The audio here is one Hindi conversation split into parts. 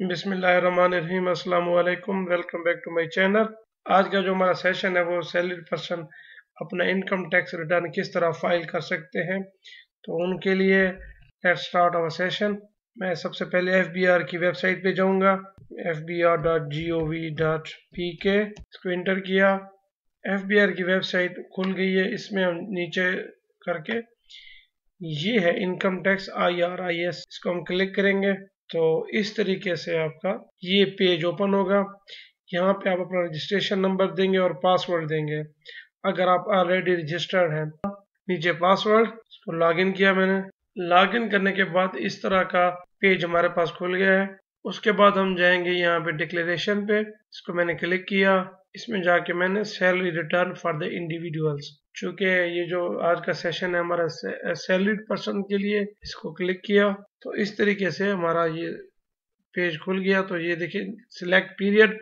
बिस्मिल्लाहिर्रहमानिर्रहीम, अस्सलाम वालेकुम, welcome back to my channel. आज का जो हमारा सेशन है वो सैलरीड पर्सन अपना इनकम टैक्स रिटर्न किस तरह फाइल कर सकते हैं, तो उनके लिए लेट्स स्टार्ट आवर सेशन। मैं सबसे पहले FBR की वेबसाइट पे जाऊंगा, fbr.gov.pk। इसको इंटर किया, FBR की वेबसाइट खुल गई है। इसमें हम नीचे करके ये है इनकम टैक्स IRIS, इसको हम क्लिक करेंगे तो इस तरीके से आपका ये पेज ओपन होगा। यहाँ पे आप अपना रजिस्ट्रेशन नंबर देंगे और पासवर्ड देंगे अगर आप ऑलरेडी रजिस्टर्ड हैं। नीचे पासवर्ड, इसको लॉगिन किया मैंने। लॉगिन करने के बाद इस तरह का पेज हमारे पास खुल गया है। उसके बाद हम जाएंगे यहाँ पे डिक्लेरेशन पे, इसको मैंने क्लिक किया। इसमें जाके मैंने salary return for the individuals, चूंकि ये जो आज का सेशन है हमारा सैलरीड पर्सन के लिए, इसको क्लिक किया तो इस तरीके से हमारा ये पेज खुल गया। तो ये देखिए सिलेक्ट पीरियड,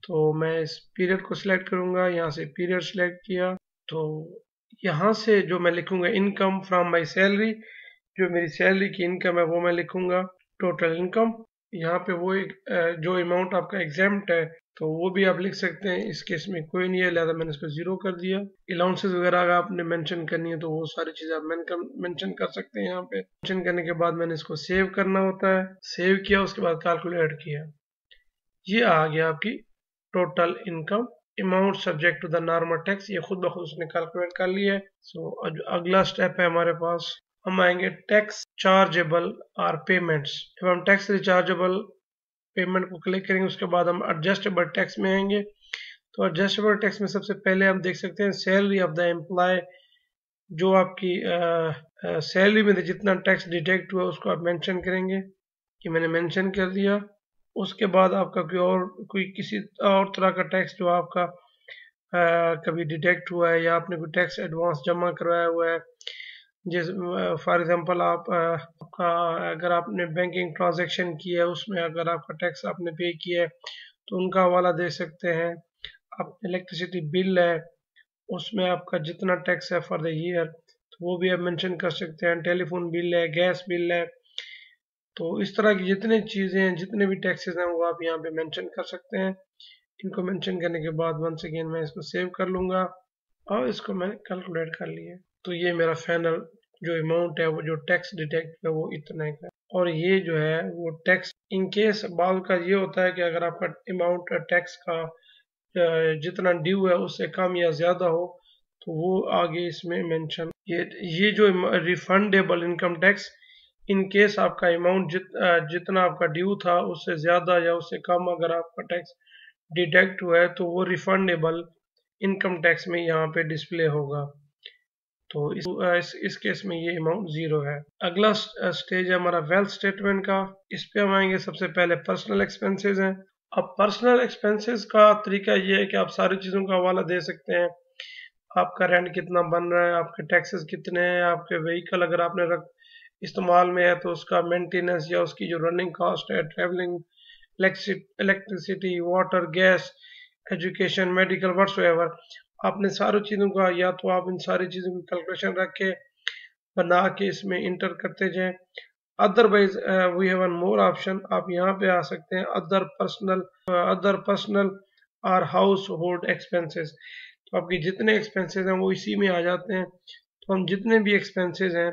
तो मैं इस पीरियड को सिलेक्ट करूंगा। यहाँ से पीरियड सिलेक्ट किया तो यहाँ से जो मैं लिखूंगा इनकम फ्रॉम माय सैलरी, जो मेरी सैलरी की इनकम है वो मैं लिखूंगा टोटल इनकम। यहाँ पे वो एक जो अमाउंट आपका एग्जाम्प्ट है तो वो भी आप लिख सकते हैं। इस केस में कोई नहीं है, लिहाजा मैंने इसको 0 कर दिया। अलाउंसेस वगैरह अगर आपने मेंशन करनी है तो वो सारी चीज़ें आप मेंशन कर सकते हैं। यहाँ पे मेंशन करने के बाद मैंने इसको सेव करना होता है। सेव किया, उसके बाद कैलकुलेट किया, ये आ गया आपकी total income amount subject to the normal tax. ये खुद ब खुद उसने कैलकुलेट कर लिया है। सो अगला स्टेप है हमारे पास, हम आएंगे टैक्स चार्जेबल और पेमेंट्स। जब हम टैक्स रिचार्जेबल पेमेंट को क्लिक करेंगे उसके बाद हम एडजस्टेबल टैक्स में आएंगे। तो एडजस्टेबल टैक्स में सबसे पहले हम देख सकते हैं सैलरी ऑफ द एम्प्लॉय, जो आपकी सैलरी में जितना टैक्स डिटेक्ट हुआ उसको आप मेंशन करेंगे। ये मैंने मेंशन कर दिया। उसके बाद आपका कोई किसी और तरह का टैक्स जो आपका कभी डिटेक्ट हुआ है या आपने कोई टैक्स एडवांस जमा करवाया हुआ है, जिस फॉर एग्जांपल आपका अगर आपने बैंकिंग ट्रांजैक्शन किया है उसमें अगर आपका टैक्स आपने पे किया है तो उनका हवाला दे सकते हैं। आप इलेक्ट्रिसिटी बिल है उसमें आपका जितना टैक्स है फॉर द ईयर तो वो भी आप मेंशन कर सकते हैं। टेलीफोन बिल है, गैस बिल है, तो इस तरह की जितनी चीज़ें हैं, जितने भी टैक्सेस हैं वो आप यहाँ पे मेंशन कर सकते हैं। इनको मेंशन करने के बाद वंस अगेन मैं इसको सेव कर लूँगा और इसको मैंने कैलकुलेट कर लिया। तो ये मेरा फाइनल जो अमाउंट है वो जो टैक्स डिटेक्ट है वो इतना का, और ये जो है वो टैक्स इन केस बाद का ये होता है कि अगर आपका अमाउंट टैक्स का जितना ड्यू है उससे कम या ज़्यादा हो तो वो आगे इसमें मेंशन। ये जो refundable income tax, in case आपका अमाउंट जितना आपका ड्यू था उससे ज़्यादा या उससे कम अगर आपका टैक्स डिडक्ट हुआ है तो वो रिफंडेबल इनकम टैक्स में यहाँ पे डिस्प्ले होगा। तो इस केस में ये अमाउंट 0 है। अगला स्टेज है हमारा वेल्थ स्टेटमेंट का। इस पे हम आएंगे, सबसे पहले पर्सनल एक्सपेंसेस हैं। अब पर्सनल एक्सपेंसेस का तरीका ये है कि आप सारी चीज़ों का हवाला दे सकते हैं। आपका रेंट कितना बन रहा है, आपके टैक्सेस कितने हैं, आपके व्हीकल अगर आपने इस्तेमाल में है तो उसका मेंटेनेंस या उसकी जो रनिंग कॉस्ट है, travelling, electricity, water, gas, education, medical, whatsoever, आपने सारी चीज़ों का या तो आप इन सारी चीज़ों की कैलकुलेशन रख के बना के इसमें इंटर करते जाएं। Otherwise we have one more option, आप यहाँ पे आ सकते हैं अदर पर्सनल और हाउस होल्ड एक्सपेंसेस। तो आपके जितने एक्सपेंसेस हैं वो इसी में आ जाते हैं। तो हम जितने भी एक्सपेंसेस हैं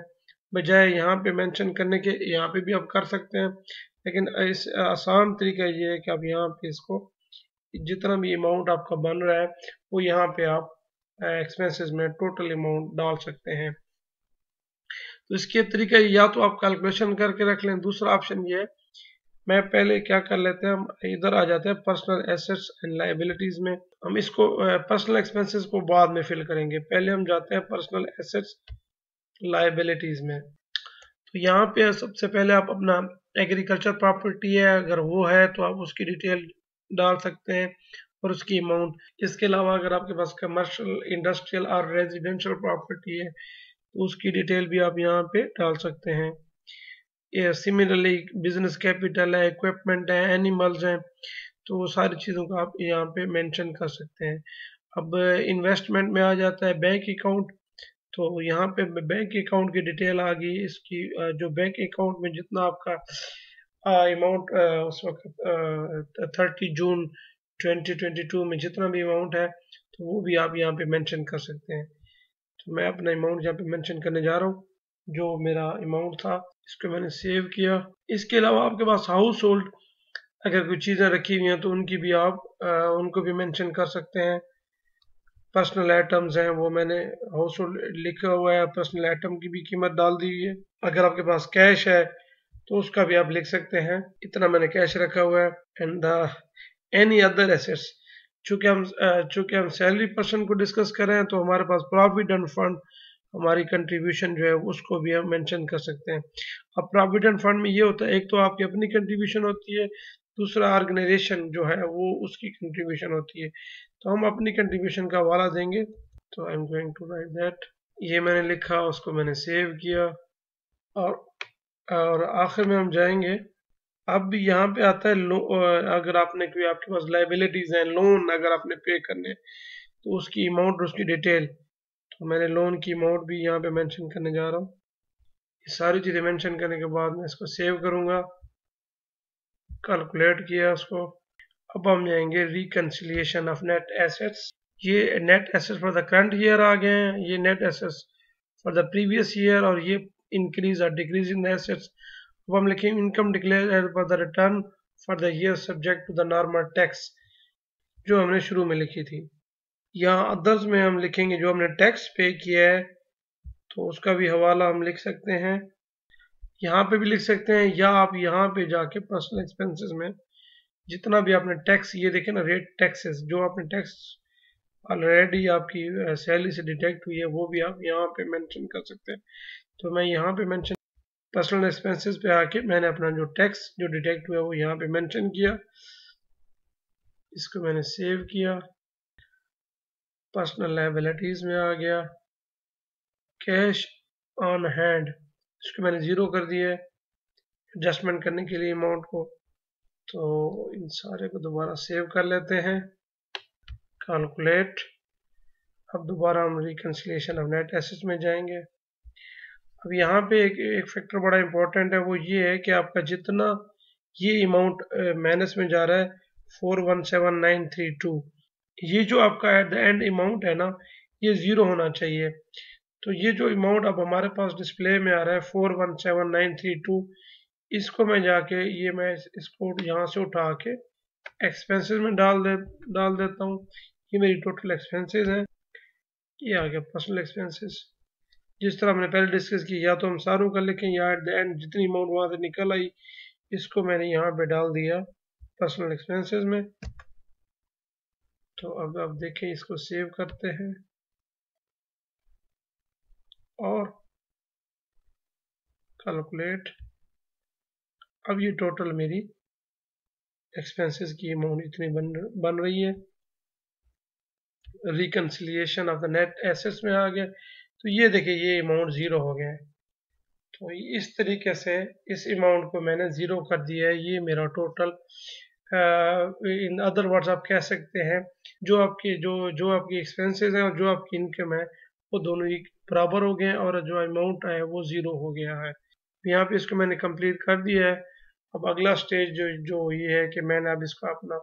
बजाय यहाँ पे मेंशन करने के यहाँ पे भी आप कर सकते हैं, लेकिन इस आसान तरीका ये है कि आप यहाँ पे इसको जितना भी अमाउंट आपका बन रहा है वो यहाँ पे आप एक्सपेंसेस में टोटल अमाउंट डाल सकते हैं। तो इसके तरीका या तो आप कैलकुलेशन करके रख लें, दूसरा ऑप्शन ये है, मैं पहले क्या कर लेते हैं, हम इधर आ जाते हैं पर्सनल एसेट्स एंड लायबिलिटीज में। हम इसको पर्सनल एक्सपेंसेस को बाद में फिल करेंगे, पहले हम जाते हैं पर्सनल एसेट्स लायबिलिटीज में। तो यहाँ पे सबसे पहले आप अपना एग्रीकल्चर प्रॉपर्टी है अगर वो है तो आप उसकी डिटेल डाल सकते हैं और उसकी अमाउंट। इसके अलावा अगर आपके पास कमर्शियल, इंडस्ट्रियल और रेजिडेंशियल प्रॉपर्टी है तो उसकी डिटेल भी आप यहाँ पे डाल सकते हैं। सिमिलरली बिजनेस कैपिटल है, इक्विपमेंट है, एनिमल्स हैं, तो वो सारी चीज़ों को आप यहाँ पे मेंशन कर सकते हैं। अब इन्वेस्टमेंट में आ जाता है बैंक अकाउंट, तो यहाँ पे बैंक अकाउंट की डिटेल आ गई। इसकी जो बैंक अकाउंट में जितना आपका अमाउंट उस वक्त 30 जून 2022 में जितना भी अमाउंट है तो वो भी आप यहाँ पे मेंशन कर सकते हैं। तो मैं अपना अमाउंट यहाँ पे मेंशन करने जा रहा हूँ, जो मेरा अमाउंट था इसको मैंने सेव किया। इसके अलावा आपके पास हाउस होल्ड अगर कोई चीज़ें रखी हुई हैं तो उनकी भी आप उनको भी मेंशन कर सकते हैं। पर्सनल आइटम्स हैं वो मैंने हाउस होल्ड लिखा हुआ है, पर्सनल आइटम की भी कीमत डाल दी हुई है। अगर आपके पास कैश है तो उसका भी आप लिख सकते हैं, इतना मैंने कैश रखा हुआ है। एंड एनी अदर एसेट्स, चूंकि हम सैलरी पर्सन को डिस्कस कर रहे हैं तो हमारे पास प्रोविडेंट फंड हमारी कंट्रीब्यूशन जो है उसको भी हम मेंशन कर सकते हैं। अब प्रोविडेंट फंड में ये होता है, एक तो आपकी अपनी कंट्रीब्यूशन होती है, दूसरा ऑर्गेनाइजेशन जो है वो उसकी कंट्रीब्यूशन होती है। तो हम अपनी कंट्रीब्यूशन का हवाला देंगे, तो I am going to write that. ये मैंने लिखा, उसको मैंने सेव किया और आखिर में हम जाएंगे। अब यहाँ पे आता है अगर आपने कोई आपके पास लाइबिलिटीज हैं, लोन अगर आपने पे करने तो उसकी अमाउंट उसकी डिटेल, तो मैंने लोन की अमाउंट भी यहाँ पे मेंशन करने जा रहा हूँ। ये सारी चीज़ें मेंशन करने के बाद मैं इसको सेव करूँगा, कैलकुलेट किया उसको। अब हम जाएंगे रिकन्सिलिएशन ऑफ नेट एसेट्स। ये net assets for the current year आ गए हैं, ये net assets for the previous year, और ये इंक्रीज और डिक्रीज इन एसेट्स। अब हम लिखेंगे income declare for the return for the year subject to the normal tax, जो हमने शुरू में लिखी थी। यहाँ अदर्स में हम लिखेंगे जो हमने टैक्स पे किया है तो उसका भी हवाला हम लिख सकते हैं, यहाँ पे भी लिख सकते हैं, या आप यहाँ पे जाके पर्सनल एक्सपेंसेस में जितना भी आपने टैक्स, ये देखें ना रेट टैक्सेस, जो आपने टैक्स ऑलरेडी आपकी सैलरी से डिटेक्ट हुई है वो भी आप यहाँ पे मेंशन कर सकते हैं। तो मैं यहाँ पे मेंशन पर्सनल एक्सपेंसेस पे आके मैंने अपना जो टैक्स जो डिटेक्ट हुआ है वो यहाँ पे मेंशन किया, इसको मैंने सेव किया। पर्सनल लायबिलिटीज में आ गया, कैश ऑन हैंड इसको मैंने 0 कर दिया है एडजस्टमेंट करने के लिए अमाउंट को। तो इन सारे को दोबारा सेव कर लेते हैं, कैलकुलेट। अब दोबारा हम रिकन्सिलिएशन ऑफ नेट एसेट्स में जाएंगे। अब यहाँ पे एक फैक्टर बड़ा इंपॉर्टेंट है, वो ये है कि आपका जितना ये अमाउंट माइनस में जा रहा है 417932, ये जो आपका एट द एंड अमाउंट है ना ये 0 होना चाहिए। तो ये जो अमाउंट अब हमारे पास डिस्प्ले में आ रहा है 417932, इसको मैं जाके मैं इसको यहाँ से उठा के एक्सपेंसेस में डाल देता हूँ। ये मेरी टोटल एक्सपेंसेस हैं, ये आ गया पर्सनल एक्सपेंसेस। जिस तरह हमने पहले डिस्कस की, या तो हम सारों का लिखें या एट द एंड जितनी अमाउंट वहाँ से निकल आई इसको मैंने यहाँ पे डाल दिया पर्सनल एक्सपेंसेस में। तो अब आप देखें, इसको सेव करते हैं और कैलकुलेट। अब ये टोटल मेरी एक्सपेंसेस की अमाउंट इतनी बन रही है। Reconciliation of the net assets में आ गया, तो ये देखिए ये अमाउंट 0 हो गया है। तो इस तरीके से इस अमाउंट को मैंने 0 कर दिया है। ये मेरा टोटल, इन अदर वर्ड्स आप कह सकते हैं जो आपकी एक्सपेंसेस हैं और जो आपकी इनकम है वो दोनों ही बराबर हो गए हैं, और जो अमाउंट है वो 0 हो गया है। यहाँ पे इसको मैंने कंप्लीट कर दिया है। अब अगला स्टेज जो ये है कि मैंने अब इसको अपना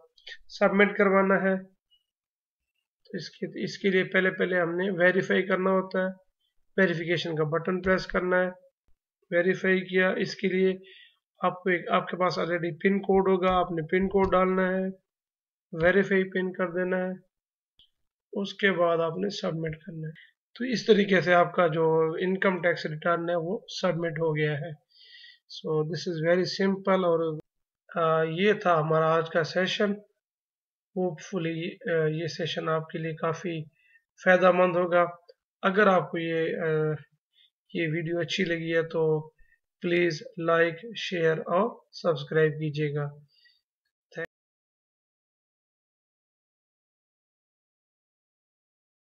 सबमिट करवाना है। तो इसके लिए पहले हमने वेरीफाई करना होता है, वेरिफिकेशन का बटन प्रेस करना है। वेरीफाई किया, इसके लिए आपके पास ऑलरेडी पिन कोड होगा, आपने पिन कोड डालना है, वेरीफाई पिन कर देना है, उसके बाद आपने सबमिट करना है। तो इस तरीके से आपका जो इनकम टैक्स रिटर्न है वो सबमिट हो गया है। So this is very simple. और ये था हमारा आज का सेशन। होपफुली ये सेशन आपके लिए काफ़ी फ़ायदेमंद होगा। अगर आपको ये वीडियो अच्छी लगी है तो प्लीज़ लाइक, शेयर और सब्सक्राइब कीजिएगा।